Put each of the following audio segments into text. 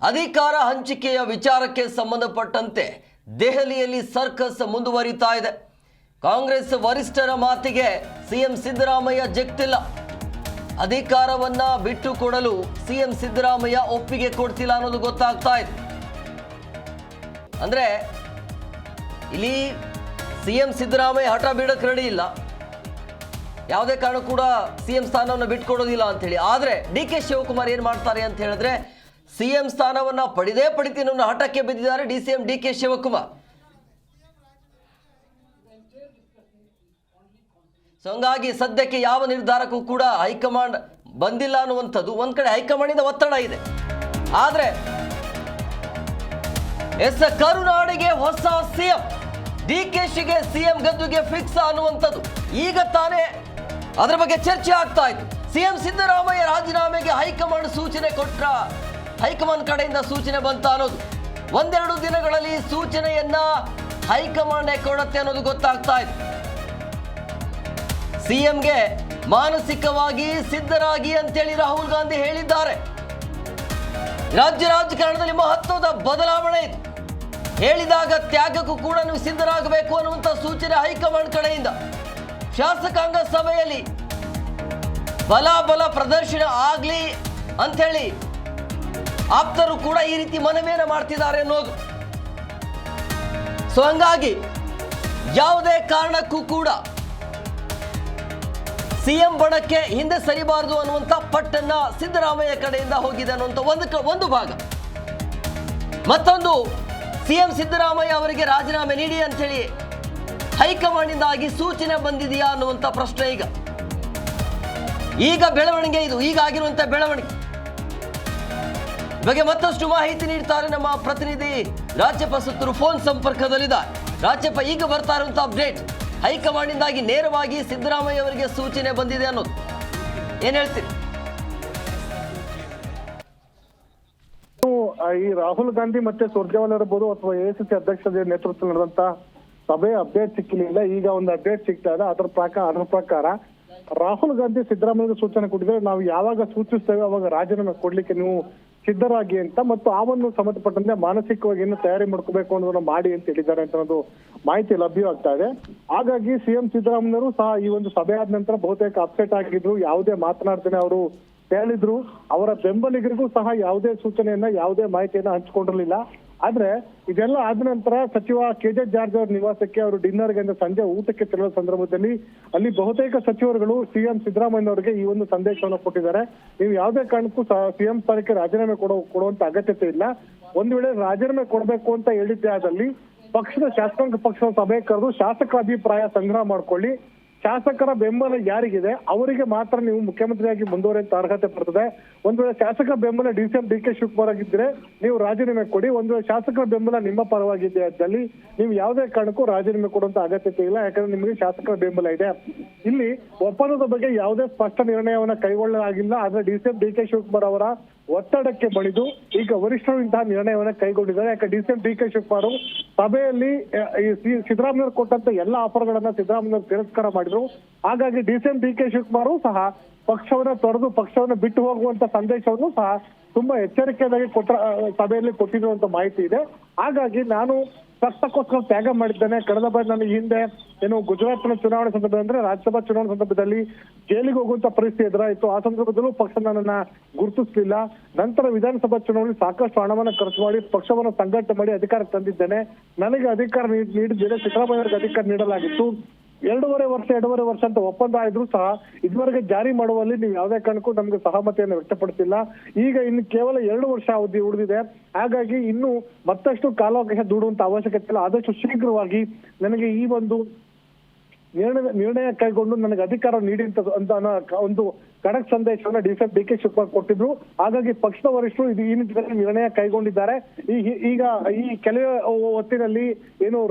ಅಧಿಕಾರ ಹಂಚಿಕೆಯ ವಿಚಾರಕ್ಕೆ ಸಂಬಂಧಪಟ್ಟಂತೆ ದೆಹಲಿಯಲ್ಲಿ ಸರ್ಕಸ್ ಮುಂದುವರಿತಾ ಇದೆ. ಕಾಂಗ್ರೆಸ್ ವರಿಷ್ಠರ ಮಾತಿಗೆ ಸಿಎಂ ಸಿದ್ದರಾಮಯ್ಯ ಜಗ್ತಿಲ್ಲ. ಅಧಿಕಾರವನ್ನ ಬಿಟ್ಟು ಕೊಡಲು ಸಿಎಂ ಸಿದ್ದರಾಮಯ್ಯ ಒಪ್ಪಿಗೆ ಕೊಡ್ತಿಲ್ಲ ಅನ್ನೋದು ಗೊತ್ತಾಗ್ತಾ ಇದೆ. ಅಂದ್ರೆ ಇಲ್ಲಿ ಸಿಎಂ ಸಿದ್ದರಾಮಯ್ಯ ಹಠ ಬಿಡಕ್ಕೆ ರೆಡಿ ಇಲ್ಲ, ಯಾವುದೇ ಕಾರಣ ಕೂಡ ಸಿಎಂ ಸ್ಥಾನವನ್ನು ಬಿಟ್ಕೊಡೋದಿಲ್ಲ ಅಂತ ಹೇಳಿ. ಆದರೆ DK ಶಿವಕುಮಾರ್ ಏನು ಮಾಡ್ತಾರೆ ಅಂತ ಹೇಳಿದ್ರೆ ಸಿಎಂ ಸ್ಥಾನವನ್ನ ಪಡಿತೀನಿ ಅನ್ನೋ ಹಠಕ್ಕೆ ಬಿದ್ದಿದ್ದಾರೆ DCM DK ಶಿವಕುಮಾರ್. ಸೊ ಹಂಗಾಗಿ ಸದ್ಯಕ್ಕೆ ಯಾವ ನಿರ್ಧಾರಕ್ಕೂ ಕೂಡ ಹೈಕಮಾಂಡ್ ಬಂದಿಲ್ಲ ಅನ್ನುವಂಥದ್ದು ಒಂದ್ ಕಡೆ ಹೈಕಮಾಂಡಿಂದ ಒತ್ತಡ ಇದೆ. ಆದ್ರೆ ಕರುನಾಡಿಗೆ ಹೊಸ ಸಿಎಂ, DKಶಿಗೆ ಸಿಎಂ ಗದ್ದುಗೆ ಫಿಕ್ಸ್ ಅನ್ನುವಂಥದ್ದು ಈಗ ತಾನೇ ಅದರ ಬಗ್ಗೆ ಚರ್ಚೆ ಆಗ್ತಾ ಇತ್ತು. ಸಿಎಂ ಸಿದ್ದರಾಮಯ್ಯ ರಾಜೀನಾಮೆಗೆ ಹೈಕಮಾಂಡ್ ಸೂಚನೆ ಕೊಟ್ರ, ಹೈಕಮಾಂಡ್ ಕಡೆಯಿಂದ ಸೂಚನೆ ಬಂತ ಅನ್ನೋದು ಒಂದೆರಡು ದಿನಗಳಲ್ಲಿ ಸೂಚನೆಯನ್ನ ಹೈಕಮಾಂಡ್ ಕೊಡುತ್ತೆ ಅನ್ನೋದು ಗೊತ್ತಾಗ್ತಾ ಇತ್ತು. ಸಿಎಂಗೆ ಮಾನಸಿಕವಾಗಿ ಸಿದ್ಧರಾಗಿ ಅಂತೇಳಿ ರಾಹುಲ್ ಗಾಂಧಿ ಹೇಳಿದ್ದಾರೆ. ರಾಜ್ಯ ರಾಜಕಾರಣದಲ್ಲಿ ಮಹತ್ವದ ಬದಲಾವಣೆ ಇದೆ, ಹೇಳಿದಾಗ ತ್ಯಾಗಕ್ಕೂ ಕೂಡ ನೀವು ಸಿದ್ಧರಾಗಬೇಕು ಅನ್ನುವಂಥ ಸೂಚನೆ ಹೈಕಮಾಂಡ್ ಕಡೆಯಿಂದ. ಶಾಸಕಾಂಗ ಸಭೆಯಲ್ಲಿ ಬಲ ಪ್ರದರ್ಶನ ಆಗ್ಲಿ ಅಂಥೇಳಿ ಆಪ್ತರು ಕೂಡ ಈ ರೀತಿ ಮನವಿಯನ್ನು ಮಾಡ್ತಿದ್ದಾರೆ ಅನ್ನೋದು. ಸೊ ಹಂಗಾಗಿ ಯಾವುದೇ ಕಾರಣಕ್ಕೂ ಕೂಡ ಸಿಎಂ ಬಣಕ್ಕೆ ಹಿಂದೆ ಸರಿಬಾರದು ಅನ್ನುವಂಥ ಪಟ್ಟನ್ನ ಸಿದ್ದರಾಮಯ್ಯ ಕಡೆಯಿಂದ ಹೋಗಿದೆ ಅನ್ನುವಂಥ ಒಂದು ಭಾಗ. ಮತ್ತೊಂದು, ಸಿಎಂ ಸಿದ್ದರಾಮಯ್ಯ ಅವರಿಗೆ ರಾಜೀನಾಮೆ ನೀಡಿ ಅಂತೇಳಿ ಹೈಕಮಾಂಡ್ನಿಂದಾಗಿ ಸೂಚನೆ ಬಂದಿದೆಯಾ ಅನ್ನುವಂಥ ಪ್ರಶ್ನೆ ಈಗ ಬೆಳವಣಿಗೆ ಇದು, ಈಗ ಆಗಿರುವಂಥ ಬೆಳವಣಿಗೆ ಬಗ್ಗೆ ಮತ್ತಷ್ಟು ಮಾಹಿತಿ ನೀಡ್ತಾರೆ ನಮ್ಮ ಪ್ರತಿನಿಧಿ ರಾಜ್ಯಪ್ಪ. ಸುತ್ತೂರು ಫೋನ್ ಸಂಪರ್ಕದಲ್ಲಿದ್ದಾರೆ. ರಾಜ್ಯಪ್ಪ, ಈಗ ಬರ್ತಾ ಇರುವಂಥ ಅಪ್ಡೇಟ್, ಹೈಕಮಾಂಡ್ನಿಂದಾಗಿ ನೇರವಾಗಿ ಸಿದ್ದರಾಮಯ್ಯ ಅವರಿಗೆ ಸೂಚನೆ ಬಂದಿದೆ ಅನ್ನೋದು ಏನ್ ಹೇಳ್ತೀರಿ? ಈ ರಾಹುಲ್ ಗಾಂಧಿ ಮತ್ತೆ ಸುರ್ಜೇವಾಲಾ ಇರಬಹುದು ಅಥವಾ AICC ಅಧ್ಯಕ್ಷರ ನೇತೃತ್ವದಲ್ಲಿ ನಡೆದಂತ ಸಭೆ ಅಪ್ಡೇಟ್ ಸಿಕ್ಕಿಲ್ಲ. ಈಗ ಒಂದು ಅಪ್ಡೇಟ್ ಸಿಗ್ತಾ ಇದೆ. ಅದರ ಪ್ರಕಾರ ರಾಹುಲ್ ಗಾಂಧಿ ಸಿದ್ದರಾಮಯ್ಯ ಸೂಚನೆ ಕೊಟ್ಟಿದ್ರೆ, ನಾವು ಯಾವಾಗ ಸೂಚಿಸ್ತೇವೆ ಅವಾಗ ರಾಜೀನಾಮೆ ಕೊಡ್ಲಿಕ್ಕೆ ನೀವು ಸಿದ್ಧರಾಗಿ ಅಂತ, ಮತ್ತು ಆ ಒಂದು ಸಂಬಂಧಪಟ್ಟಂತೆ ಮಾನಸಿಕವಾಗಿ ಏನು ತಯಾರಿ ಮಾಡ್ಕೋಬೇಕು ಅನ್ನೋದನ್ನ ಮಾಡಿ ಅಂತ ಹೇಳಿದ್ದಾರೆ ಅಂತ ಒಂದು ಮಾಹಿತಿ ಲಭ್ಯವಾಗ್ತಾ ಇದೆ. ಹಾಗಾಗಿ ಸಿಎಂ ಸಿದ್ದರಾಮಯ್ಯರು ಸಹ ಈ ಒಂದು ಸಭೆ ಆದ ನಂತರ ಬಹುತೇಕ ಅಪ್ಸೆಟ್ ಆಗಿದ್ರು. ಯಾವುದೇ ಮಾತನಾಡ್ತೇನೆ ಅವರು ಹೇಳಿದ್ರು. ಅವರ ಬೆಂಬಲಿಗರಿಗೂ ಸಹ ಯಾವುದೇ ಸೂಚನೆಯನ್ನ, ಯಾವುದೇ ಮಾಹಿತಿಯನ್ನ ಹಂಚಿಕೊಂಡಿರಲಿಲ್ಲ. ಆದ್ರೆ ಇದೆಲ್ಲ ಆದ ನಂತರ ಸಚಿವ KJ ಜಾರ್ಜ್ ಅವರ ನಿವಾಸಕ್ಕೆ ಅವರು ಡಿನ್ನರ್ಗೆ ಸಂಜೆ ಊಟಕ್ಕೆ ತೆರಳುವ ಸಂದರ್ಭದಲ್ಲಿ ಅಲ್ಲಿ ಬಹುತೇಕ ಸಚಿವರುಗಳು ಸಿಎಂ ಸಿದ್ದರಾಮಯ್ಯ ಅವರಿಗೆ ಈ ಒಂದು ಸಂದೇಶವನ್ನು ಕೊಟ್ಟಿದ್ದಾರೆ. ನೀವು ಯಾವುದೇ ಕಾರಣಕ್ಕೂ ಸಿಎಂ ಸ್ಥಾನಕ್ಕೆ ರಾಜೀನಾಮೆ ಕೊಡುವಂತ ಅಗತ್ಯತೆ ಇಲ್ಲ. ಒಂದು ವೇಳೆ ರಾಜೀನಾಮೆ ಕೊಡಬೇಕು ಅಂತ ಹೇಳಿದ್ದೆ ಆದಲ್ಲಿ ಪಕ್ಷದ ಶಾಸಕಾಂಗ ಪಕ್ಷದ ಸಭೆ ಕರೆದು ಶಾಸಕರ ಅಭಿಪ್ರಾಯ ಸಂಗ್ರಹ ಮಾಡ್ಕೊಳ್ಳಿ. ಶಾಸಕರ ಬೆಂಬಲ ಯಾರಿಗಿದೆ ಅವರಿಗೆ ಮಾತ್ರ ನೀವು ಮುಖ್ಯಮಂತ್ರಿಯಾಗಿ ಮುಂದುವರಿಯುವಂತ ಅರ್ಹತೆ ಬರ್ತದೆ. ಒಂದ್ ವೇಳೆ ಶಾಸಕರ ಬೆಂಬಲ DCM DK ಶಿವಕುಮಾರ್ ಆಗಿದ್ರೆ ನೀವು ರಾಜೀನಾಮೆ ಕೊಡಿ. ಒಂದ್ ವೇಳೆ ಶಾಸಕರ ಬೆಂಬಲ ನಿಮ್ಮ ಪರವಾಗಿದೆ ಅದ್ದಲ್ಲಿ ನೀವು ಯಾವುದೇ ಕಾರಣಕ್ಕೂ ರಾಜೀನಾಮೆ ಕೊಡುವಂತ ಅಗತ್ಯತೆ ಇಲ್ಲ, ಯಾಕಂದ್ರೆ ನಿಮಗೆ ಶಾಸಕರ ಬೆಂಬಲ ಇದೆ. ಇಲ್ಲಿ ಒಪ್ಪಂದದ ಬಗ್ಗೆ ಯಾವುದೇ ಸ್ಪಷ್ಟ ನಿರ್ಣಯವನ್ನ ಕೈಗೊಳ್ಳಲಾಗಿಲ್ಲ. ಆದ್ರೆ DCM DK ಶಿವಕುಮಾರ್ ಅವರ ಒತ್ತಡಕ್ಕೆ ಮಣಿದು ಈಗ ವರಿಷ್ಠರು ಇಂತಹ ನಿರ್ಣಯವನ್ನ ಕೈಗೊಂಡಿದ್ದಾರೆ. ಯಾಕೆ DCM DK ಶಿವಕುಮಾರ್ ಸಭೆಯಲ್ಲಿ ಸಿದ್ದರಾಮಯ್ಯ ಕೊಟ್ಟಂತ ಎಲ್ಲಾ ಆಫರ್ಗಳನ್ನ ಸಿದ್ದರಾಮಯ್ಯ ತಿರಸ್ಕಾರ ಮಾಡಿದ್ರು. ಹಾಗಾಗಿ DCM DK ಶಿವಕುಮಾರ್ ಸಹ ಪಕ್ಷವನ್ನ ತೊರೆದು ಪಕ್ಷವನ್ನ ಬಿಟ್ಟು ಹೋಗುವಂತ ಸಂದೇಶವನ್ನು ಸಹ ತುಂಬಾ ಎಚ್ಚರಿಕೆಯಾಗಿ ಸಭೆಯಲ್ಲಿ ಕೊಟ್ಟಿರುವಂತ ಮಾಹಿತಿ ಇದೆ. ಹಾಗಾಗಿ ನಾನು ಪಕ್ಷಕ್ಕೋಸ್ಕರ ತ್ಯಾಗ ಮಾಡಿದ್ದೇನೆ. ಕಳೆದ ಬಾರಿ ನಾನು ಹಿಂದೆ ಗುಜರಾತ್ನ ಚುನಾವಣೆ ಸಂದರ್ಭ ಅಂದ್ರೆ ರಾಜ್ಯಸಭಾ ಚುನಾವಣೆ ಸಂದರ್ಭದಲ್ಲಿ ಜೈಲಿಗೆ ಹೋಗುವಂತ ಪರಿಸ್ಥಿತಿ ಎದುರಾಯಿತು. ಆ ಸಂದರ್ಭದಲ್ಲೂ ಪಕ್ಷ ನನ್ನನ್ನ ಗುರುತಿಸಲಿಲ್ಲ. ನಂತರ ವಿಧಾನಸಭಾ ಚುನಾವಣೆ ಸಾಕಷ್ಟು ಹಣವನ್ನು ಖರ್ಚು ಮಾಡಿ ಪಕ್ಷವನ್ನು ಸಂಘಟನೆ ಮಾಡಿ ಅಧಿಕಾರಕ್ಕೆ ತಂದಿದ್ದೇನೆ. ನನಗೆ ಅಧಿಕಾರ ನೀಡಿದ್ದೇನೆ, ಸಿದ್ದರಾಮಯ್ಯ ಅವರಿಗೆ ಅಧಿಕಾರ ನೀಡಲಾಗಿತ್ತು. 2.5 ವರ್ಷ ಅಂತ ಒಪ್ಪಂದ ಆದ್ರೂ ಸಹ ಇದುವರೆಗೆ ಜಾರಿ ಮಾಡುವಲ್ಲಿ ನೀವು ಯಾವುದೇ ಕಾರಣಕ್ಕೂ ನಮ್ಗೆ ಸಹಮತಿಯನ್ನು ವ್ಯಕ್ತಪಡಿಸಿಲ್ಲ. ಈಗ ಇನ್ನು ಕೇವಲ 2 ವರ್ಷ ಅವಧಿ ಉಳಿದಿದೆ. ಹಾಗಾಗಿ ಇನ್ನು ಮತ್ತಷ್ಟು ಕಾಲಾವಕಾಶ ದೂಡುವಂತ ಅವಶ್ಯಕತೆ ಇಲ್ಲ. ಆದಷ್ಟು ಶೀಘ್ರವಾಗಿ ನನಗೆ ಈ ಒಂದು ನಿರ್ಣಯ ಕೈಗೊಂಡು ನನಗೆ ಅಧಿಕಾರ ನೀಡಿ ಅಂತ ಒಂದು ಖಡಕ್ ಸಂದೇಶವನ್ನ DCM DK ಶಿವಕುಮಾರ್ ಕೊಟ್ಟಿದ್ರು. ಹಾಗಾಗಿ ಪಕ್ಷದ ವರಿಷ್ಠರು ಈ ನಿಟ್ಟಿನಲ್ಲಿ ನಿರ್ಣಯ ಕೈಗೊಂಡಿದ್ದಾರೆ. ಈಗ ಈ ಕೆಲವೇ ಹೊತ್ತಿನಲ್ಲಿ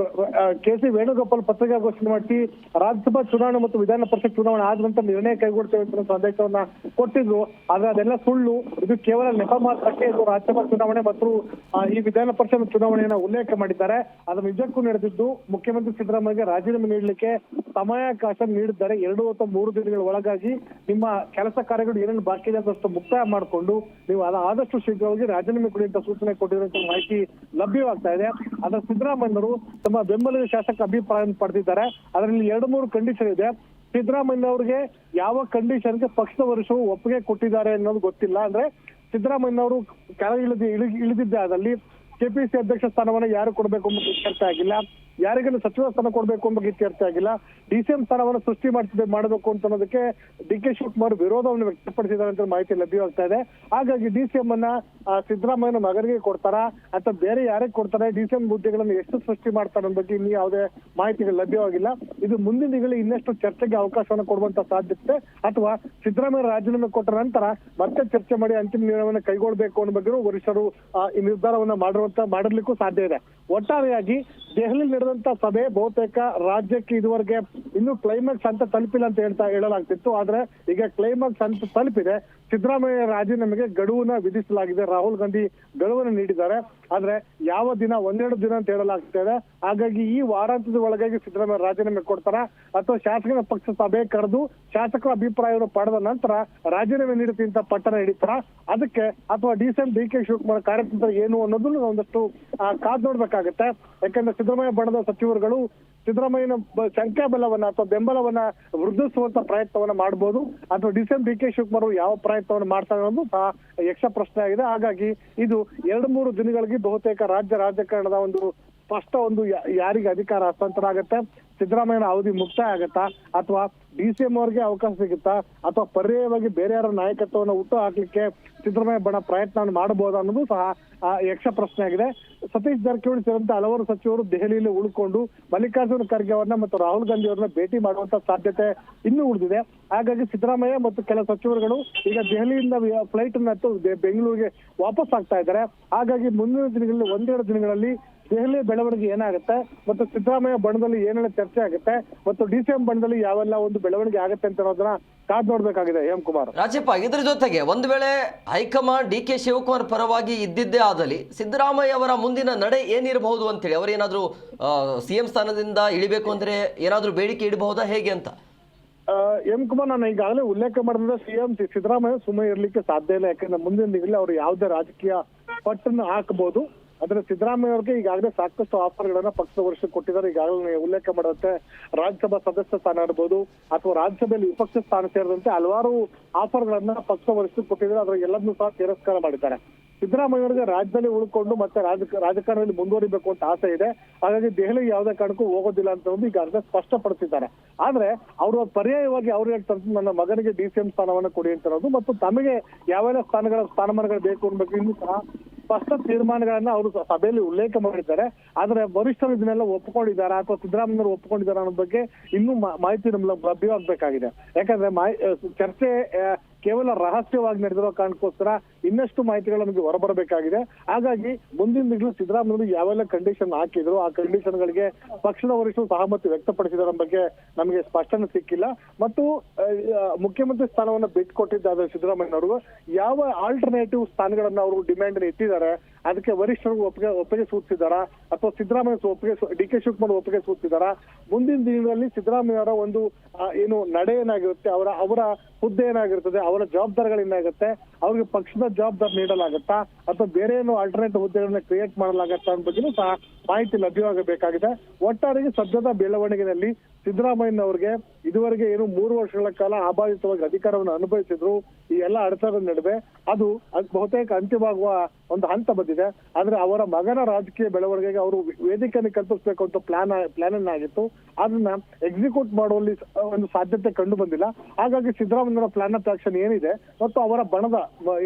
KC ವೇಣುಗೋಪಾಲ್ ಪತ್ರಿಕಾಗೋಷ್ಠಿ ಮಾಡಿಸಿ ರಾಜ್ಯಸಭಾ ಚುನಾವಣೆ ಮತ್ತು ವಿಧಾನ ಪರಿಷತ್ ಚುನಾವಣೆ ಆದ ನಂತರ ನಿರ್ಣಯ ಕೈಗೊಳ್ತೇವೆ ಅಂತ ಸಂದೇಶವನ್ನ ಕೊಟ್ಟಿದ್ರು. ಆದ್ರೆ ಅದೆಲ್ಲ ಸುಳ್ಳು. ಇದು ಕೇವಲ ನೆಪ ಮಾತ್ರಕ್ಕೆ ರಾಜ್ಯಸಭಾ ಚುನಾವಣೆ ಮತ್ತು ಈ ವಿಧಾನ ಪರಿಷತ್ ಚುನಾವಣೆಯನ್ನ ಉಲ್ಲೇಖ ಮಾಡಿದ್ದಾರೆ. ಅದು ನಿಜಕ್ಕೂ ನಡೆದಿದ್ದು ಮುಖ್ಯಮಂತ್ರಿ ಸಿದ್ದರಾಮಯ್ಯಗೆ ರಾಜೀನಾಮೆ ನೀಡಲಿಕ್ಕೆ ಸಮಯಾವಕಾಶ ನೀಡಿದ್ದಾರೆ. 2 ಅಥವಾ 3 ದಿನಗಳ ಒಳಗಾಗಿ ನಿಮ್ಮ ಕೆಲಸ ಕಾರ್ಯಗಳು ಏನೇನು ಬಾಕಿ ಇದೆ ಅದಷ್ಟು ಮುಕ್ತಾಯ ಮಾಡಿಕೊಂಡು ನೀವು ಆದಷ್ಟು ಶೀಘ್ರವಾಗಿ ರಾಜೀನಾಮೆ ಕೊಡಿ ಅಂತ ಸೂಚನೆ ಕೊಟ್ಟಿರುವಂತ ಮಾಹಿತಿ ಲಭ್ಯವಾಗ್ತಾ ಇದೆ. ಅದರ ಸಿದ್ದರಾಮಯ್ಯನವರು ತಮ್ಮ ಬೆಂಬಲಿತ ಶಾಸಕ ಅಭಿಪ್ರಾಯ ಪಡೆದಿದ್ದಾರೆ. ಅದರಲ್ಲಿ 2-3 ಕಂಡೀಷನ್ ಇದೆ. ಸಿದ್ದರಾಮಯ್ಯ ಅವರಿಗೆ ಯಾವ ಕಂಡೀಷನ್ಗೆ ಪಕ್ಷದ ವರಿಷ್ಠರು ಒಪ್ಪಿಗೆ ಕೊಟ್ಟಿದ್ದಾರೆ ಅನ್ನೋದು ಗೊತ್ತಿಲ್ಲ. ಅಂದ್ರೆ ಸಿದ್ದರಾಮಯ್ಯ ಅವರು ಕೆಳಗೆ ಇಳಿದಿದ್ದೆ ಅದಲ್ಲಿ ಕೆಪಿಸಿ ಅಧ್ಯಕ್ಷ ಸ್ಥಾನವನ್ನು ಯಾರು ಕೊಡಬೇಕು ಎಂಬ ಚರ್ಚೆ ಆಗಿಲ್ಲ, ಯಾರಿಗೂ ಸಚಿವ ಸ್ಥಾನ ಕೊಡಬೇಕು ಎಂಬ ಚರ್ಚೆ ಆಗಿಲ್ಲ, ಡಿಸಿಎಂ ಸ್ಥಾನವನ್ನು ಸೃಷ್ಟಿ ಮಾಡಬೇಕು ಅಂತ ಅನ್ನೋದಕ್ಕೆ ಡಿ.ಕೆ. ಶಿವಕುಮಾರ್ ವಿರೋಧವನ್ನು ವ್ಯಕ್ತಪಡಿಸಿದ್ದಾರೆ ಅಂತ ಮಾಹಿತಿ ಲಭ್ಯವಾಗ್ತಾ ಇದೆ. ಹಾಗಾಗಿ ಡಿಸಿಎಂ ಅನ್ನ ಸಿದ್ದರಾಮಯ್ಯನ ಮಗನಿಗೆ ಕೊಡ್ತಾರಾ ಅಥವಾ ಬೇರೆ ಯಾರಿಗೆ ಕೊಡ್ತಾರೆ, ಡಿಸಿಎಂ ಹುದ್ದೆಗಳನ್ನು ಎಷ್ಟು ಸೃಷ್ಟಿ ಮಾಡ್ತಾರೆ ಅನ್ನೋ ಬಗ್ಗೆ ಇನ್ನೂ ಯಾವುದೇ ಮಾಹಿತಿಗಳು ಲಭ್ಯವಾಗಿಲ್ಲ. ಇದು ಮುಂದಿನ ದಿನಗಳಲ್ಲಿ ಇನ್ನಷ್ಟು ಚರ್ಚೆಗೆ ಅವಕಾಶವನ್ನು ಕೊಡುವಂತ ಸಾಧ್ಯತೆ ಅಥವಾ ಸಿದ್ದರಾಮಯ್ಯ ರಾಜೀನಾಮೆ ಕೊಟ್ಟ ನಂತರ ಮತ್ತೆ ಚರ್ಚೆ ಮಾಡಿ ಅಂತಿಮ ನಿರ್ಣಯವನ್ನು ಕೈಗೊಳ್ಳಬೇಕು ಅನ್ನೋ ಬಗ್ಗೆ ವರಿಷ್ಠರು ಈ ನಿರ್ಧಾರವನ್ನ ಮಾಡಿರ್ಲಿಕ್ಕೂ ಸಾಧ್ಯ ಇದೆ. ಒಟ್ಟಾರೆಯಾಗಿ ದೆಹಲಿ ನಡೆದಂತ ಸಭೆ ಬಹುತೇಕ ರಾಜ್ಯಕ್ಕೆ ಇದುವರೆಗೆ ಇನ್ನೂ ಕ್ಲೈಮ್ಯಾಕ್ಸ್ ಅಂತ ತಲುಪಿಲ್ಲ ಅಂತ ಹೇಳಲಾಗ್ತಿತ್ತು. ಆದ್ರೆ ಈಗ ಕ್ಲೈಮ್ಯಾಕ್ಸ್ ಅಂತ ತಲುಪಿದೆ. ಸಿದ್ದರಾಮಯ್ಯ ರಾಜೀನಾಮೆಗೆ ಗಡುವನ್ನ ವಿಧಿಸಲಾಗಿದೆ. ರಾಹುಲ್ ಗಾಂಧಿ ಗಡುವನ್ನು ನೀಡಿದ್ದಾರೆ. ಆದ್ರೆ ಯಾವ ದಿನ, 1-2 ದಿನ ಅಂತ ಹೇಳಲಾಗ್ತಾ ಇದೆ. ಹಾಗಾಗಿ ಈ ವಾರಾಂತ್ಯದ ಒಳಗಾಗಿ ಸಿದ್ದರಾಮಯ್ಯ ರಾಜೀನಾಮೆ ಕೊಡ್ತಾರ ಅಥವಾ ಶಾಸಕರ ಪಕ್ಷ ಸಭೆ ಕರೆದು ಶಾಸಕರ ಅಭಿಪ್ರಾಯವನ್ನು ಪಡೆದ ನಂತರ ರಾಜೀನಾಮೆ ನೀಡುತ್ತಿ ಅಂತ ಪಟ್ಟಣ ಹಿಡಿತಾರ ಅದಕ್ಕೆ, ಅಥವಾ ಡಿ.ಕೆ. ಶಿವಕುಮಾರ್ ಕಾರ್ಯತಂತ್ರ ಏನು ಅನ್ನೋದನ್ನು ಒಂದಷ್ಟು ಕಾದ್ ನೋಡ್ಬೇಕಾಗತ್ತೆ. ಯಾಕಂದ್ರೆ ಸಿದ್ದರಾಮಯ್ಯ ಬಣದ ಸಚಿವರುಗಳು ಸಿದ್ದರಾಮಯ್ಯನ ಸಂಖ್ಯಾಬಲವನ್ನ ಅಥವಾ ಬೆಂಬಲವನ್ನ ವೃದ್ಧಿಸುವಂತ ಪ್ರಯತ್ನವನ್ನ ಮಾಡಬಹುದು ಅಥವಾ ಡಿ.ಕೆ. ಶಿವಕುಮಾರ್ ಯಾವ ಪ್ರಯತ್ನವನ್ನು ಮಾಡ್ತಾರೆ ಅನ್ನೋದು ಸಹ ಯಕ್ಷ ಪ್ರಶ್ನೆ ಆಗಿದೆ. ಹಾಗಾಗಿ ಇದು 2-3 ದಿನಗಳಿಗೆ ಬಹುತೇಕ ರಾಜ್ಯ ರಾಜಕಾರಣದ ಒಂದು ಸ್ಪಷ್ಟ ಯಾರಿಗೆ ಅಧಿಕಾರ ಹಸ್ತಾಂತರ ಆಗತ್ತೆ, ಸಿದ್ದರಾಮಯ್ಯನ ಅವಧಿ ಮುಕ್ತಾಯ ಆಗತ್ತಾ ಅಥವಾ ಡಿಸಿಎಂ ಅವರಿಗೆ ಅವಕಾಶ ಸಿಗುತ್ತಾ ಅಥವಾ ಪರ್ಯಾಯವಾಗಿ ಬೇರೆ ಯಾರ ನಾಯಕತ್ವವನ್ನು ಹುಟ್ಟು ಹಾಕ್ಲಿಕ್ಕೆ ಸಿದ್ದರಾಮಯ್ಯ ಬಣ ಪ್ರಯತ್ನ ಮಾಡಬಹುದಾ ಅನ್ನೋದು ಸಹ ಯಕ್ಷ ಪ್ರಶ್ನೆ ಆಗಿದೆ. ಸತೀಶ್ ಜಾರಕಿಹೊಳಿ ಸೇರಿದಂತೆ ಹಲವಾರು ಸಚಿವರು ದೆಹಲಿಯಲ್ಲಿ ಉಳ್ಕೊಂಡು ಮಲ್ಲಿಕಾರ್ಜುನ ಖರ್ಗೆ ಅವರನ್ನ ಮತ್ತು ರಾಹುಲ್ ಗಾಂಧಿ ಅವರನ್ನ ಭೇಟಿ ಮಾಡುವಂತ ಸಾಧ್ಯತೆ ಇನ್ನೂ ಉಳಿದಿದೆ. ಹಾಗಾಗಿ ಸಿದ್ದರಾಮಯ್ಯ ಮತ್ತು ಕೆಲ ಸಚಿವರುಗಳು ಈಗ ದೆಹಲಿಯಿಂದ ಫ್ಲೈಟ್ ಅನ್ನು ಹತ್ತು ಬೆಂಗಳೂರಿಗೆ ವಾಪಸ್ ಆಗ್ತಾ ಇದ್ದಾರೆ. ಹಾಗಾಗಿ ಮುಂದಿನ ದಿನಗಳಲ್ಲಿ 1-2 ದಿನಗಳಲ್ಲಿ ದೆಹಲಿ ಬೆಳವಣಿಗೆ ಏನಾಗುತ್ತೆ ಮತ್ತು ಸಿದ್ದರಾಮಯ್ಯ ಬಣದಲ್ಲಿ ಏನೆಲ್ಲ ಚರ್ಚೆ ಆಗುತ್ತೆ ಮತ್ತು ಡಿಸಿಎಂ ಬಣದಲ್ಲಿ ಯಾವೆಲ್ಲ ಒಂದು ಬೆಳವಣಿಗೆ ಆಗುತ್ತೆ ಅಂತ ಅನ್ನೋದನ್ನ ಕಾದ್ ನೋಡ್ಬೇಕಾಗಿದೆ. ಹೇಮಕುಮಾರ್ ರಾಜಪ್ಪ, ಇದ್ರ ಜೊತೆಗೆ ಒಂದು ವೇಳೆ ಹೈಕಮಾಂಡ್ ಡಿ.ಕೆ. ಶಿವಕುಮಾರ್ ಪರವಾಗಿ ಇದ್ದಿದ್ದೇ ಆದಲ್ಲಿ ಸಿದ್ದರಾಮಯ್ಯ ಅವರ ಮುಂದಿನ ನಡೆ ಏನಿರಬಹುದು ಅಂತೇಳಿ, ಅವರೇನಾದ್ರೂ ಸಿಎಂ ಸ್ಥಾನದಿಂದ ಇಳಿಬೇಕು ಅಂದ್ರೆ ಏನಾದ್ರೂ ಬೇಡಿಕೆ ಇಡಬಹುದಾ ಹೇಗೆ ಅಂತ? ಹೇಮಕುಮಾರ್, ನಾನು ಈಗಾಗಲೇ ಉಲ್ಲೇಖ ಮಾಡಿದ್ರೆ ಸಿಎಂ ಸಿದ್ದರಾಮಯ್ಯ ಸುಮ್ಮನೆ ಇರ್ಲಿಕ್ಕೆ ಸಾಧ್ಯ ಇಲ್ಲ. ಯಾಕಂದ್ರೆ ಮುಂದಿನ ದಿನಗಳಲ್ಲಿ ಅವರು ಯಾವುದೇ ರಾಜಕೀಯ ಪಟ್ಟನ್ನು ಹಾಕಬಹುದು. ಆದ್ರೆ ಸಿದ್ದರಾಮಯ್ಯ ಅವರಿಗೆ ಈಗಾಗಲೇ ಸಾಕಷ್ಟು ಆಫರ್ಗಳನ್ನ ಪಕ್ಷದ ವರಿಷ್ಠರು ಕೊಟ್ಟಿದ್ದಾರೆ. ಈಗಾಗಲೇ ಉಲ್ಲೇಖ ಮಾಡುವಂತೆ ರಾಜ್ಯಸಭಾ ಸದಸ್ಯ ಸ್ಥಾನ ಇರಬಹುದು ಅಥವಾ ರಾಜ್ಯಸಭೆಯಲ್ಲಿ ವಿಪಕ್ಷ ಸ್ಥಾನ ಸೇರಿದಂತೆ ಹಲವಾರು ಆಫರ್ಗಳನ್ನ ಪಕ್ಷದ ವರಿಷ್ಠರು ಕೊಟ್ಟಿದ್ದಾರೆ. ಅದ್ರ ಎಲ್ಲದನ್ನೂ ಸಹ ತಿರಸ್ಕಾರ ಮಾಡಿದ್ದಾರೆ. ಸಿದ್ದರಾಮಯ್ಯ ಅವರಿಗೆ ರಾಜ್ಯದಲ್ಲಿ ಉಳ್ಕೊಂಡು ಮತ್ತೆ ರಾಜಕಾರಣದಲ್ಲಿ ಮುಂದುವರಿಬೇಕು ಅಂತ ಆಸೆ ಇದೆ. ಹಾಗಾಗಿ ದೆಹಲಿಗೆ ಯಾವುದೇ ಕಾರಣಕ್ಕೂ ಹೋಗೋದಿಲ್ಲ ಅಂತ ಒಂದು ಈಗಾಗಲೇ ಸ್ಪಷ್ಟಪಡಿಸಿದ್ದಾರೆ. ಆದ್ರೆ ಅವರು ಪರ್ಯಾಯವಾಗಿ ಅವ್ರು ಹೇಳ್ತಾರೆ ನನ್ನ ಮಗನಿಗೆ ಡಿಸಿಎಂ ಸ್ಥಾನವನ್ನು ಕೊಡಿ ಅಂತ ಅನ್ನೋದು ಮತ್ತು ತಮಗೆ ಯಾವೆಲ್ಲ ಸ್ಥಾನಮಾನಗಳು ಬೇಕು ಅನ್ಬೇಕು ಇನ್ನೂ ಸಹ ಸ್ಪಷ್ಟ ತೀರ್ಮಾನಗಳನ್ನ ಅವರು ಸಭೆಯಲ್ಲಿ ಉಲ್ಲೇಖ ಮಾಡಿದ್ದಾರೆ. ಆದ್ರೆ ವರಿಷ್ಠರು ಇದನ್ನೆಲ್ಲ ಒಪ್ಪಿಕೊಂಡಿದ್ದಾರೆ ಅಥವಾ ಸಿದ್ದರಾಮಯ್ಯವರು ಒಪ್ಪಿಕೊಂಡಿದ್ದಾರೆ ಅನ್ನೋ ಬಗ್ಗೆ ಇನ್ನೂ ಮಾಹಿತಿ ನಮ್ಗೆ ಲಭ್ಯವಾಗಬೇಕಾಗಿದೆ. ಯಾಕಂದ್ರೆ ಚರ್ಚೆ ಕೇವಲ ರಹಸ್ಯವಾಗಿ ನಡೆದಿರೋ ಕಾರಣಕ್ಕೋಸ್ಕರ ಇನ್ನಷ್ಟು ಮಾಹಿತಿಗಳು ನಮಗೆ ಹೊರಬರಬೇಕಾಗಿದೆ. ಹಾಗಾಗಿ ಮುಂದಿನ ದಿನಗಳು ಸಿದ್ದರಾಮಯ್ಯರು ಯಾವೆಲ್ಲ ಕಂಡೀಷನ್ ಹಾಕಿದ್ರು ಆ ಕಂಡೀಷನ್ಗಳಿಗೆ ಪಕ್ಷದ ವರಿಷ್ಠರು ಸಹಮತಿ ವ್ಯಕ್ತಪಡಿಸಿದರ ಬಗ್ಗೆ ನಮಗೆ ಸ್ಪಷ್ಟನೆ ಸಿಕ್ಕಿಲ್ಲ. ಮತ್ತು ಮುಖ್ಯಮಂತ್ರಿ ಸ್ಥಾನವನ್ನು ಬಿಟ್ಟುಕೊಟ್ಟಿದ್ದಾದ್ರೆ ಸಿದ್ದರಾಮಯ್ಯನವರು ಯಾವ ಆಲ್ಟರ್ನೇಟಿವ್ ಸ್ಥಾನಗಳನ್ನ ಅವರು ಡಿಮ್ಯಾಂಡ್ ಇಟ್ಟಿದ್ದಾರೆ ಅದಕ್ಕೆ ವರಿಷ್ಠರು ಒಪ್ಪಿಗೆ ಸೂಚಿಸಿದಾರಾ ಅಥವಾ ಸಿದ್ದರಾಮಯ್ಯ ಡಿ.ಕೆ. ಶಿವಕುಮಾರ್ ಒಪ್ಪಿಗೆ ಸೂಚಿಸಿದಾರಾ? ಮುಂದಿನ ದಿನಗಳಲ್ಲಿ ಸಿದ್ದರಾಮಯ್ಯ ಅವರ ಒಂದು ಏನು ನಡೆ ಏನಾಗಿರುತ್ತೆ, ಅವರ ಹುದ್ದೆ ಏನಾಗಿರ್ತದೆ, ಅವರ ಜವಾಬ್ದಾರಿಗಳೇನಾಗುತ್ತೆ, ಅವ್ರಿಗೆ ಪಕ್ಷದ ಜವಾಬ್ದಾರಿ ನೀಡಲಾಗತ್ತಾ ಅಥವಾ ಬೇರೆ ಏನು ಆಲ್ಟರ್ನೇಟಿವ್ ಹುದ್ದೆಗಳನ್ನ ಕ್ರಿಯೇಟ್ ಮಾಡಲಾಗತ್ತಾ ಅನ್ನೋ ಬಗ್ಗೆನೂ ಸಹ ಮಾಹಿತಿ ಲಭ್ಯವಾಗಬೇಕಾಗಿದೆ. ಒಟ್ಟಾರೆಗೆ ಸದ್ಯದ ಬೆಳವಣಿಗೆಯಲ್ಲಿ ಸಿದ್ದರಾಮಯ್ಯನವರಿಗೆ ಇದುವರೆಗೆ ಏನು 3 ವರ್ಷಗಳ ಕಾಲ ಅಬಾಧಿತವಾಗಿ ಅಧಿಕಾರವನ್ನು ಅನುಭವಿಸಿದ್ರು. ಈ ಎಲ್ಲ ಅಡಚಣೆ ನಡುವೆ ಅದು ಬಹುತೇಕ ಅಂತ್ಯವಾಗುವ ಒಂದು ಹಂತ ಬಂದಿದೆ. ಆದ್ರೆ ಅವರ ಮಗನ ರಾಜಕೀಯ ಬೆಳವಣಿಗೆಗೆ ಅವರು ವೇದಿಕೆಯನ್ನು ಕಲ್ಪಿಸಬೇಕು ಅಂತ ಪ್ಲಾನ್ ಆಗಿತ್ತು. ಅದನ್ನ ಎಕ್ಸಿಕ್ಯೂಟ್ ಮಾಡುವಲ್ಲಿ ಒಂದು ಸಾಧ್ಯತೆ ಕಂಡು ಬಂದಿಲ್ಲ. ಹಾಗಾಗಿ ಸಿದ್ದರಾಮಯ್ಯನ ಪ್ಲಾನ್ ಆಫ್ ಆಕ್ಷನ್ ಏನಿದೆ ಮತ್ತು ಅವರ ಬಣದ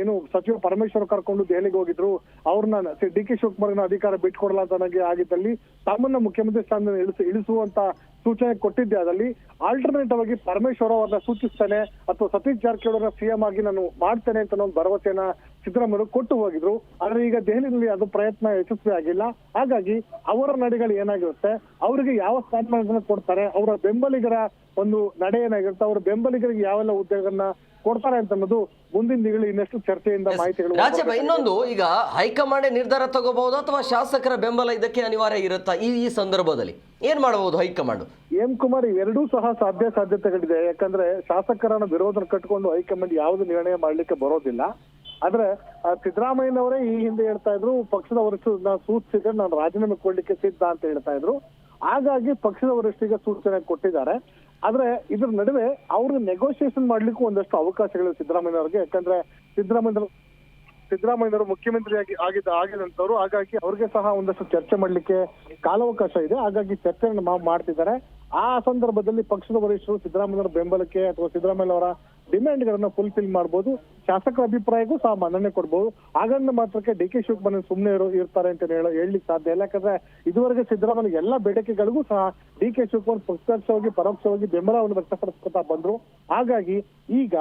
ಏನು ಸಚಿವ ಪರಮೇಶ್ವರ್ ಕರ್ಕೊಂಡು ದೆಹಲಿಗೆ ಹೋಗಿದ್ರು, ಅವ್ರನ್ನ ಡಿ.ಕೆ. ಶಿವಕುಮಾರ್ನ ಅಧಿಕಾರ ಬಿಟ್ಕೊಡಲಾರ್ದನಾಗಿ ಆಗಿದ್ದಲ್ಲಿ ತಮ್ಮನ್ನ ಮುಖ್ಯಮಂತ್ರಿ ಸ್ಥಾನದಿಂದ ಇಳಿಸುವಂತ ಸೂಚನೆ ಕೊಟ್ಟಿದ್ದೆ. ಅದರಲ್ಲಿ ಆಲ್ಟರ್ನೇಟಿವ್ ಆಗಿ ಪರಮೇಶ್ವರ್ ಅವರನ್ನ ಸೂಚಿಸ್ತೇನೆ ಅಥವಾ ಸತೀಶ್ ಜಾರಕಿಹೊಳಿ ಸಿಎಂ ಆಗಿ ನಾನು ಮಾಡ್ತೇನೆ ಅಂತ ಒಂದು ಭರವಸೆಯನ್ನ ಸಿದ್ದರಾಮಯ್ಯ ಕೊಟ್ಟು ಹೋಗಿದ್ರು. ಆದ್ರೆ ಈಗ ದೆಹಲಿಯಲ್ಲಿ ಅದು ಪ್ರಯತ್ನ ಯಶಸ್ವಿ ಆಗಿಲ್ಲ. ಹಾಗಾಗಿ ಅವರ ನಡೆಗಳು ಏನಾಗಿರುತ್ತೆ, ಅವರಿಗೆ ಯಾವ ಸ್ಥಾನಮಾನ ಕೊಡ್ತಾರೆ, ಅವರ ಬೆಂಬಲಿಗರ ಒಂದು ನಡೆ ಏನಾಗಿರುತ್ತೆ, ಅವರ ಬೆಂಬಲಿಗರಿಗೆ ಯಾವೆಲ್ಲ ಹುದ್ದೆಗಳನ್ನ ಕೊಡ್ತಾರೆ ಅಂತ ಅನ್ನೋದು ಮುಂದಿನ ದಿನಗಳಲ್ಲಿ ಇನ್ನಷ್ಟು ಚರ್ಚೆಯಿಂದ ಮಾಹಿತಿಗಳು. ರಾಜಪ್ಪ, ಇನ್ನೊಂದು, ಈಗ ಹೈಕಮಾಂಡ್ ನಿರ್ಧಾರ ತಗೋಬಹುದು ಅಥವಾ ಶಾಸಕರ ಬೆಂಬಲ ಇದಕ್ಕೆ ಅನಿವಾರ್ಯ ಇರುತ್ತಾ? ಈ ಸಂದರ್ಭದಲ್ಲಿ ಏನ್ ಮಾಡಬಹುದು ಹೈಕಮಾಂಡ್? ಎಂ ಕುಮಾರ್, ಇವೆರಡೂ ಸಹ ಸಾಧ್ಯತೆಗಳಿದೆ. ಯಾಕಂದ್ರೆ ಶಾಸಕರನ್ನ ವಿರೋಧ ಕಟ್ಕೊಂಡು ಹೈಕಮಾಂಡ್ ಯಾವ್ದು ನಿರ್ಣಯ ಮಾಡ್ಲಿಕ್ಕೆ ಬರೋದಿಲ್ಲ. ಆದ್ರೆ ಸಿದ್ದರಾಮಯ್ಯನವರೇ ಈ ಹಿಂದೆ ಹೇಳ್ತಾ ಇದ್ರು, ಪಕ್ಷದ ವರಿಷ್ಠರನ್ನ ಸೂಚಿಸಿದ್ರೆ ನಾನು ರಾಜೀನಾಮೆ ಕೊಡ್ಲಿಕ್ಕೆ ಸಿದ್ಧ ಅಂತ ಹೇಳ್ತಾ ಇದ್ರು. ಹಾಗಾಗಿ ಪಕ್ಷದ ವರಿಷ್ಠರಿಗೆ ಸೂಚನೆ ಕೊಟ್ಟಿದ್ದಾರೆ. ಆದ್ರೆ ಇದ್ರ ನಡುವೆ ಅವ್ರಿಗೆ ನೆಗೋಸಿಯೇಷನ್ ಮಾಡ್ಲಿಕ್ಕೂ ಒಂದಷ್ಟು ಅವಕಾಶಗಳು ಸಿದ್ದರಾಮಯ್ಯನವ್ರಿಗೆ. ಯಾಕಂದ್ರೆ ಸಿದ್ದರಾಮಯ್ಯನವರು ಮುಖ್ಯಮಂತ್ರಿ ಆಗಿದಂತವ್ರು. ಹಾಗಾಗಿ ಅವ್ರಿಗೆ ಸಹ ಒಂದಷ್ಟು ಚರ್ಚೆ ಮಾಡ್ಲಿಕ್ಕೆ ಕಾಲಾವಕಾಶ ಇದೆ. ಹಾಗಾಗಿ ಚರ್ಚೆಯನ್ನು ಮಾಡ್ತಿದ್ದಾರೆ. ಆ ಸಂದರ್ಭದಲ್ಲಿ ಪಕ್ಷದ ವರಿಷ್ಠರು ಸಿದ್ದರಾಮಯ್ಯನವರ ಬೆಂಬಲಕ್ಕೆ ಅಥವಾ ಸಿದ್ದರಾಮಯ್ಯನವರ ಡಿಮ್ಯಾಂಡ್ ಗಳನ್ನ ಫುಲ್ಫಿಲ್ ಮಾಡಬಹುದು. ಶಾಸಕರ ಅಭಿಪ್ರಾಯಕ್ಕೂ ಸಹ ಮನ್ನಣೆ ಕೊಡಬಹುದು. ಹಾಗಂದ ಮಾತ್ರಕ್ಕೆ ಡಿ ಕೆ ಶಿವಕುಮಾರ್ ಸುಮ್ಮನೆ ಇರ್ತಾರೆ ಅಂತ ಹೇಳಲಿಕ್ಕೆ ಸಾಧ್ಯ ಇಲ್ಲ. ಯಾಕಂದ್ರೆ ಇದುವರೆಗೆ ಸಿದ್ದರಾಮಯ್ಯ ಎಲ್ಲಾ ಬೇಡಿಕೆಗಳಿಗೂ ಸಹ ಡಿ ಕೆ ಶಿವಕುಮಾರ್ ಪ್ರತ್ಯಕ್ಷವಾಗಿ ಪರೋಕ್ಷವಾಗಿ ಬೆಂಬಲವನ್ನು ವ್ಯಕ್ತಪಡಿಸ್ಕೊತಾ ಬಂದ್ರು. ಹಾಗಾಗಿ ಈಗ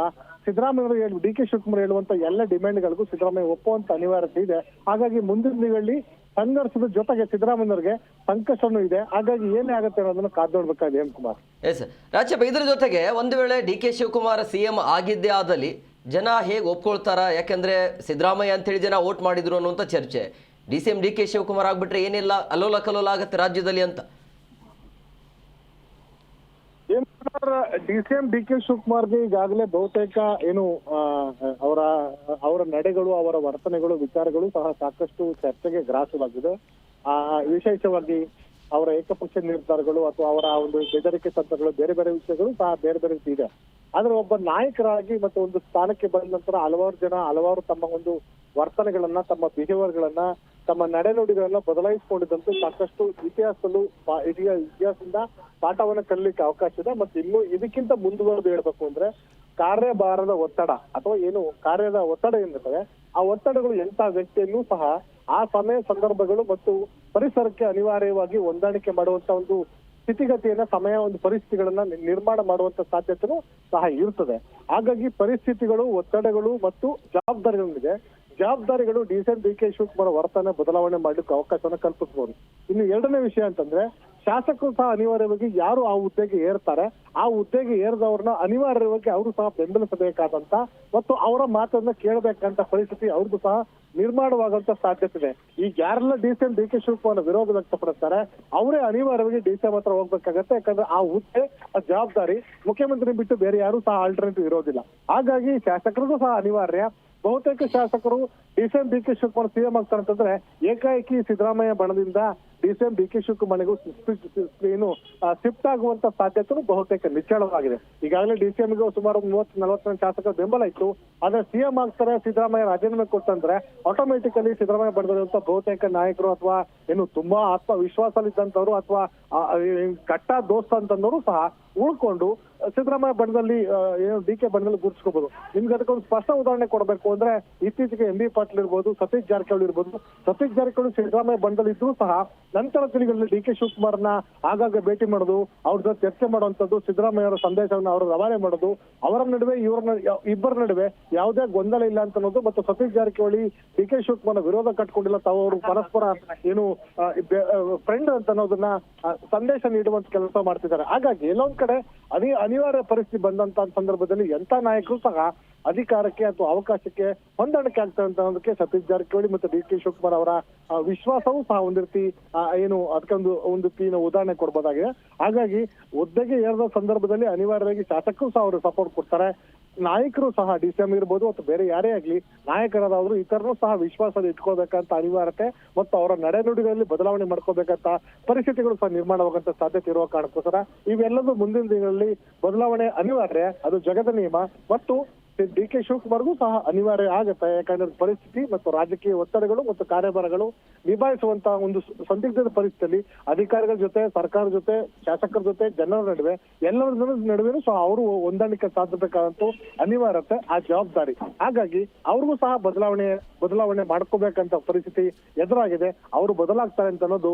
ಸಿದ್ದರಾಮಯ್ಯ ಡಿ ಕೆ ಶಿವಕುಮಾರ್ ಹೇಳುವಂತ ಎಲ್ಲ ಡಿಮ್ಯಾಂಡ್ಗಳಿಗೂ ಸಿದ್ದರಾಮಯ್ಯ ಒಪ್ಪುವಂತ ಅನಿವಾರ್ಯತೆ ಇದೆ. ಹಾಗಾಗಿ ಮುಂದಿನ ದಿನಗಳಲ್ಲಿ ಸಂಘರ್ಷದ ಜೊತೆಗೆ ಸಿದ್ದರಾಮಯ್ಯವ್ರಿಗೆ ಸಂಕಷ್ಟನೂ ಇದೆ. ಹಾಗಾಗಿ ಏನೇ ಆಗುತ್ತೆ ಅನ್ನೋದನ್ನ ಕಾದ್ ನೋಡ್ಬೇಕಾಗಿದೆ ಎಂ ಕುಮಾರ್. ಎಸ್ ರಾಜಪ್ಪ, ಇದ್ರ ಜೊತೆಗೆ ಒಂದು ವೇಳೆ ಡಿ ಕೆ ಶಿವಕುಮಾರ್ ಸಿಎಂ ಆಗಿದ್ದೇ ಆದಲ್ಲಿ ಜನ ಹೇಗೆ ಒಪ್ಕೊಳ್ತಾರ? ಯಾಕಂದ್ರೆ ಸಿದ್ದರಾಮಯ್ಯ ಅಂತೇಳಿ ಜನ ವೋಟ್ ಮಾಡಿದ್ರು ಅನ್ನುವಂಥ ಚರ್ಚೆ. ಸಿಎಂ ಡಿ ಕೆ ಶಿವಕುಮಾರ್ ಆಗ್ಬಿಟ್ರೆ ಏನಿಲ್ಲ ಅಲ್ಲೋಲ ಕಲ್ಲೋಲ ಆಗತ್ತೆ ರಾಜ್ಯದಲ್ಲಿ ಅಂತ. ಸಿಎಂ ಡಿ ಕೆ ಶಿವಕುಮಾರ್ಗೆ ಈಗಾಗಲೇ ಬಹುತೇಕ ಏನು ಅವರ ನಡೆಗಳು, ಅವರ ವರ್ತನೆಗಳು, ವಿಚಾರಗಳು ಸಹ ಸಾಕಷ್ಟು ಚರ್ಚೆಗೆ ಗ್ರಾಸವಾಗಿದೆ. ವಿಶೇಷವಾಗಿ ಅವರ ಏಕಪಕ್ಷ ನಿರ್ಧಾರಗಳು ಅಥವಾ ಅವರ ಒಂದು ಬೆದರಿಕೆ ತಂತ್ರಗಳು, ಬೇರೆ ಬೇರೆ ವಿಷಯಗಳು ಸಹ ಬೇರೆ ಬೇರೆ ಇದೆ. ಆದ್ರೆ ಒಬ್ಬ ನಾಯಕರಾಗಿ ಮತ್ತು ಒಂದು ಸ್ಥಾನಕ್ಕೆ ಬಂದ ನಂತರ ಹಲವಾರು ತಮ್ಮ ಒಂದು ವರ್ತನೆಗಳನ್ನ, ತಮ್ಮ ಬಿಹೇವಿಯರ್ಗಳನ್ನ, ತಮ್ಮ ನಡೆನುಡಿಗಳನ್ನ ಬದಲಾಯಿಸಿಕೊಂಡಿದ್ದಂತೂ ಸಾಕಷ್ಟು ಇತಿಹಾಸದಿಂದ ಪಾಠವನ್ನ ಕಲಿಲಿಕ್ಕೆ ಅವಕಾಶ ಇದೆ. ಮತ್ತೆ ಇನ್ನು ಇದಕ್ಕಿಂತ ಮುಂದುವರೆದು ಹೇಳ್ಬೇಕು ಅಂದ್ರೆ ಕಾರ್ಯಭಾರದ ಒತ್ತಡ ಅಥವಾ ಏನು ಕಾರ್ಯದ ಒತ್ತಡ ಏನಿರ್ತವೆ, ಆ ಒತ್ತಡಗಳು ಎಂತ ವ್ಯಕ್ತಿಯನ್ನು ಸಹ ಆ ಸಮಯ ಸಂದರ್ಭಗಳು ಮತ್ತು ಪರಿಸರಕ್ಕೆ ಅನಿವಾರ್ಯವಾಗಿ ಹೊಂದಾಣಿಕೆ ಮಾಡುವಂತ ಒಂದು ಸ್ಥಿತಿಗತಿಯನ್ನ, ಒಂದು ಪರಿಸ್ಥಿತಿಗಳನ್ನ ನಿರ್ಮಾಣ ಮಾಡುವಂತ ಸಾಧ್ಯತೆನೂ ಸಹ ಇರ್ತದೆ. ಹಾಗಾಗಿ ಪರಿಸ್ಥಿತಿಗಳು, ಒತ್ತಡಗಳು ಮತ್ತು ಜವಾಬ್ದಾರಿಗಳು ಡಿ ಕೆ ಶಿವಕುಮಾರ್ ವರ್ತನೆ ಬದಲಾವಣೆ ಮಾಡ್ಲಿಕ್ಕೆ ಅವಕಾಶವನ್ನ ಕಲ್ಪಿಸಬಹುದು. ಇನ್ನು ಎರಡನೇ ವಿಷಯ ಅಂತಂದ್ರೆ ಶಾಸಕರು ಸಹ ಅನಿವಾರ್ಯವಾಗಿ ಯಾರು ಆ ಹುದ್ದೆಗೆ ಏರ್ತಾರೆ, ಆ ಹುದ್ದೆಗೆ ಏರಿದವ್ರನ್ನ ಅನಿವಾರ್ಯವಾಗಿ ಅವರು ಸಹ ಬೆಂಬಲಿಸಬೇಕಾದಂತ ಮತ್ತು ಅವರ ಮಾತನ್ನ ಕೇಳಬೇಕಂತ ಪರಿಸ್ಥಿತಿ ಅವ್ರಿಗೂ ಸಹ ನಿರ್ಮಾಣವಾಗುವಂತ ಸಾಧ್ಯತೆ ಇದೆ. ಈಗ ಯಾರೆಲ್ಲ ಡಿ ಕೆ ಶಿವಕುಮಾರ್ ವಿರೋಧ ವ್ಯಕ್ತಪಡಿಸ್ತಾರೆ ಅವರೇ ಅನಿವಾರ್ಯವಾಗಿ ಡಿ.ಸಿ. ಹತ್ರ ಹೋಗ್ಬೇಕಾಗತ್ತೆ. ಯಾಕಂದ್ರೆ ಆ ಹುದ್ದೆ ಜವಾಬ್ದಾರಿ ಮುಖ್ಯಮಂತ್ರಿ ಬಿಟ್ಟು ಬೇರೆ ಯಾರು ಸಹ ಆಲ್ಟರ್ನೇಟಿವ್ ಇರೋದಿಲ್ಲ. ಹಾಗಾಗಿ ಶಾಸಕರಿಗೂ ಸಹ ಅನಿವಾರ್ಯ. ಬಹುತೇಕ ಶಾಸಕರು ಡಿ ಕೆ ಶಿವಕುಮಾರ್ ಸಿಎಂ ಆಗ್ತಾರೆ ಅಂತಂದ್ರೆ ಏಕಾಏಕಿ ಸಿದ್ದರಾಮಯ್ಯ ಬಣದಿಂದ ಡಿ ಕೆ ಶಿವಕುಮಾರ್ಗೂ ಏನು ಶಿಫ್ಟ್ ಆಗುವಂತ ಸಾಧ್ಯತೆನೂ ಬಹುತೇಕ ನಿಚ್ಚಳವಾಗಿದೆ. ಈಗಾಗಲೇ ಡಿಸಿಎಂಗೂ ಸುಮಾರು 30-40 ಶಾಸಕರ ಬೆಂಬಲ ಇತ್ತು. ಆದ್ರೆ ಸಿಎಂ ಆಗ್ತಾರೆ, ಸಿದ್ದರಾಮಯ್ಯ ರಾಜೀನಾಮೆ ಕೊಟ್ಟಂದ್ರೆ ಆಟೋಮೆಟಿಕಲಿ ಸಿದ್ದರಾಮಯ್ಯ ಬಣದಂತ ಬಹುತೇಕ ನಾಯಕರು ಅಥವಾ ಏನು ತುಂಬಾ ಆತ್ಮವಿಶ್ವಾಸದಲ್ಲಿದ್ದಂಥವ್ರು ಅಥವಾ ಕಟ್ಟ ದೋಸ್ತ ಅಂತಂದವರು ಸಹ ಉಳ್ಕೊಂಡು ಸಿದ್ದರಾಮಯ್ಯ ಬಣದಲ್ಲಿ ಏನು ಡಿ ಕೆ ಬಣದಲ್ಲಿ ಗುರುತಿಸ್ಕೋಬಹುದು. ನಿಮ್ಗೆ ಅದಕ್ಕೊಂದು ಸ್ಪಷ್ಟ ಉದಾಹರಣೆ ಕೊಡಬೇಕು ಅಂದ್ರೆ ಇತ್ತೀಚೆಗೆ ಎಂ ಬಿ ಪಾಟೀಲ್ ಇರ್ಬೋದು, ಸತೀಶ್ ಜಾರಕಿಹೊಳಿ ಇರ್ಬೋದು. ಸತೀಶ್ ಜಾರಕಿಹೊಳಿ ಸಿದ್ದರಾಮಯ್ಯ ಬಣದಲ್ಲಿ ಇದ್ರು ಸಹ ನಂತರ ದಿನಗಳಲ್ಲಿ ಡಿ ಕೆ ಶಿವಕುಮಾರ್ನ ಆಗಾಗ ಭೇಟಿ ಮಾಡೋದು, ಅವ್ರ ಜೊತೆ ಚರ್ಚೆ ಮಾಡುವಂತದ್ದು, ಸಿದ್ದರಾಮಯ್ಯ ಅವರ ಸಂದೇಶವನ್ನು ಅವರು ರವಾನೆ ಮಾಡೋದು, ಅವರ ನಡುವೆ ಇಬ್ಬರ ನಡುವೆ ಯಾವುದೇ ಗೊಂದಲ ಇಲ್ಲ ಅಂತ ಅನ್ನೋದು ಮತ್ತು ಸತೀಶ್ ಜಾರಕಿಹೊಳಿ ಡಿ ಕೆ ಶಿವಕುಮಾರ್ ವಿರೋಧ ಕಟ್ಕೊಂಡಿಲ್ಲ, ತಾವು ಅವರು ಪರಸ್ಪರ ಏನು ಫ್ರೆಂಡ್ ಅಂತ ಅನ್ನೋದನ್ನ ಸಂದೇಶ ನೀಡುವಂತ ಕೆಲಸ ಮಾಡ್ತಿದ್ದಾರೆ. ಹಾಗಾಗಿ ಎಲ್ಲೊಂದ್ ಕಡೆ ಅನಿವಾರ್ಯ ಪರಿಸ್ಥಿತಿ ಬಂದಂತ ಸಂದರ್ಭದಲ್ಲಿ ಎಂತ ನಾಯಕರು ಸಹ ಅಧಿಕಾರಕ್ಕೆ ಅಥವಾ ಅವಕಾಶಕ್ಕೆ ಹೊಂದಾಣಿಕೆ ಆಗ್ತಾರೆ ಅಂತ ಅನ್ನೋದಕ್ಕೆ ಸತೀಶ್ ಜಾರಕಿಹೊಳಿ ಮತ್ತು ಡಿ ಕೆ ಶಿವಕುಮಾರ್ ಅವರ ವಿಶ್ವಾಸವೂ ಸಹ ಒಂದ್ ರೀತಿ ಏನು ಅದಕ್ಕೊಂದು ಉದಾಹರಣೆ ಕೊಡ್ಬೋದಾಗಿದೆ. ಹಾಗಾಗಿ ಹುದ್ದೆಗೆ ಏರಿದ ಸಂದರ್ಭದಲ್ಲಿ ಅನಿವಾರ್ಯವಾಗಿ ಶಾಸಕರು ಸಹ ಅವರು ಸಪೋರ್ಟ್ ಕೊಡ್ತಾರೆ. ನಾಯಕರು ಸಹ ಡಿ.ಸಿ.ಎಂ ಇರ್ಬೋದು ಅಥವಾ ಬೇರೆ ಯಾರೇ ಆಗ್ಲಿ ನಾಯಕರಾದವರು ಇತರರು ಸಹ ವಿಶ್ವಾಸದಲ್ಲಿ ಇಟ್ಕೋಬೇಕಂತ ಅನಿವಾರ್ಯತೆ ಮತ್ತು ಅವರ ನಡೆನುಡಿಗಳಲ್ಲಿ ಬದಲಾವಣೆ ಮಾಡ್ಕೋಬೇಕಂತ ಪರಿಸ್ಥಿತಿಗಳು ಸಹ ನಿರ್ಮಾಣವಾಗಂತ ಸಾಧ್ಯತೆ ಇರುವ ಕಾರಣಕ್ಕೋಸ್ಕರ ಇವೆಲ್ಲದೂ ಮುಂದಿನ ದಿನಗಳಲ್ಲಿ ಬದಲಾವಣೆ ಅನಿವಾರ್ಯ. ಅದು ಜಗದ ನಿಯಮ ಮತ್ತು ಡಿ ಕೆ ಶಿವಕುಮಾರ್ಗೂ ಸಹ ಅನಿವಾರ್ಯ ಆಗತ್ತೆ. ಯಾಕಂದ್ರೆ ಪರಿಸ್ಥಿತಿ ಮತ್ತು ರಾಜಕೀಯ ಒತ್ತಡಗಳು ಮತ್ತು ಕಾರ್ಯಭಾರಗಳು ನಿಭಾಯಿಸುವಂತ ಒಂದು ಸಂದಿಗ್ಧದ ಪರಿಸ್ಥಿತಿಯಲ್ಲಿ ಅಧಿಕಾರಿಗಳ ಜೊತೆ, ಸರ್ಕಾರದ ಜೊತೆ, ಶಾಸಕರ ಜೊತೆ, ಜನರ ನಡುವೆ ಎಲ್ಲರ ನಡುವೆನೂ ಸಹ ಅವರು ಹೊಂದಾಣಿಕೆ ಸಾಧಿಸಬೇಕಾದಂತ ಅನಿವಾರ್ಯತೆ, ಆ ಜವಾಬ್ದಾರಿ. ಹಾಗಾಗಿ ಅವ್ರಿಗೂ ಸಹ ಬದಲಾವಣೆ ಮಾಡ್ಕೋಬೇಕಂತ ಪರಿಸ್ಥಿತಿ ಎದುರಾಗಿದೆ. ಅವರು ಬದಲಾಗ್ತಾರೆ ಅಂತ ಅನ್ನೋದು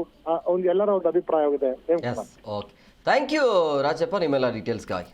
ಎಲ್ಲರ ಒಂದು ಅಭಿಪ್ರಾಯವಾಗಿದೆ. ಥ್ಯಾಂಕ್ ಯು ರಾಜಪ್ಪ ನಿಮ್ಮೆಲ್ಲ ಡೀಟೇಲ್ಸ್ಗಾಗಿ.